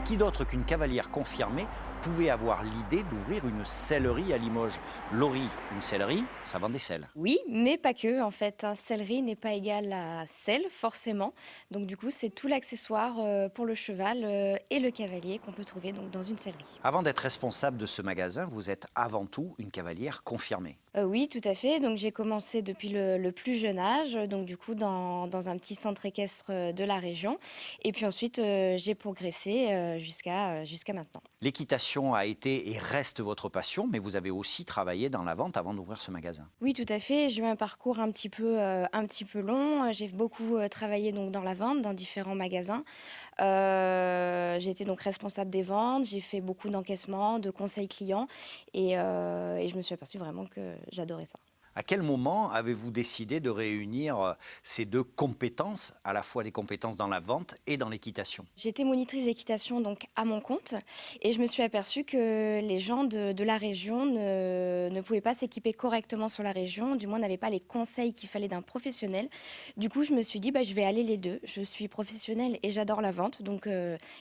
Qui d'autre qu'une cavalière confirmée pouvait avoir l'idée d'ouvrir une sellerie à Limoges? Laurie, une sellerie, ça vend des selles. Oui, mais pas que, en fait, hein. Sellerie n'est pas égal à selle, forcément. Donc du coup, c'est tout l'accessoire pour le cheval et le cavalier qu'on peut trouver donc, dans une sellerie. Avant d'être responsable de ce magasin, vous êtes avant tout une cavalière confirmée. Oui, tout à fait. Donc j'ai commencé depuis le plus jeune âge, donc du coup dans un petit centre équestre de la région. Et puis ensuite, j'ai progressé jusqu'à maintenant. L'équitation a été et reste votre passion, mais vous avez aussi travaillé dans la vente avant d'ouvrir ce magasin. Oui, tout à fait. J'ai eu un parcours un petit peu long. J'ai beaucoup travaillé donc dans la vente, dans différents magasins. J'ai été donc responsable des ventes. J'ai fait beaucoup d'encaissement, de conseils clients, et je me suis aperçue vraiment que j'adorais ça. À quel moment avez-vous décidé de réunir ces deux compétences, à la fois les compétences dans la vente et dans l'équitation? J'étais monitrice d'équitation donc à mon compte, et je me suis aperçue que les gens de la région ne pouvaient pas s'équiper correctement sur la région, du moins n'avaient pas les conseils qu'il fallait d'un professionnel. Du coup, je me suis dit, bah, je vais aller les deux. Je suis professionnelle et j'adore la vente, donc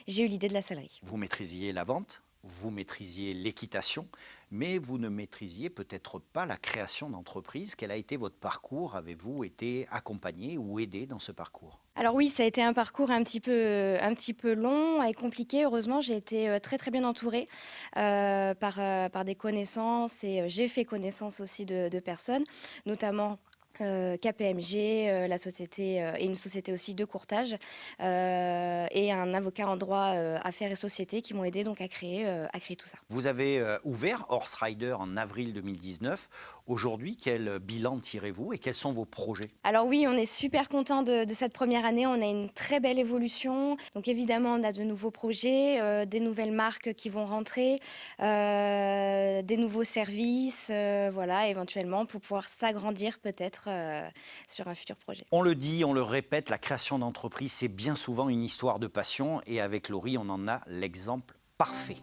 j'ai eu l'idée de la sellerie. Vous maîtrisiez la vente, vous maîtrisiez l'équitation, mais vous ne maîtrisiez peut-être pas la création d'entreprise. Quel a été votre parcours? Avez-vous été accompagné ou aidé dans ce parcours? Alors oui, ça a été un parcours un petit peu long et compliqué. Heureusement, j'ai été très très bien entourée par des connaissances, et j'ai fait connaissance aussi de personnes, notamment KPMG, la société et une société aussi de courtage, et un avocat en droit affaires et sociétés qui m'ont aidé donc à créer tout ça. Vous avez ouvert Horse Rider en avril 2019. Aujourd'hui, quel bilan tirez-vous et quels sont vos projets? Alors oui, on est super content de cette première année. On a une très belle évolution. Donc évidemment, on a de nouveaux projets, des nouvelles marques qui vont rentrer, des nouveaux services, voilà, éventuellement pour pouvoir s'agrandir peut-être sur un futur projet. On le dit, on le répète, la création d'entreprise, c'est bien souvent une histoire de passion et avec Laurie, on en a l'exemple parfait.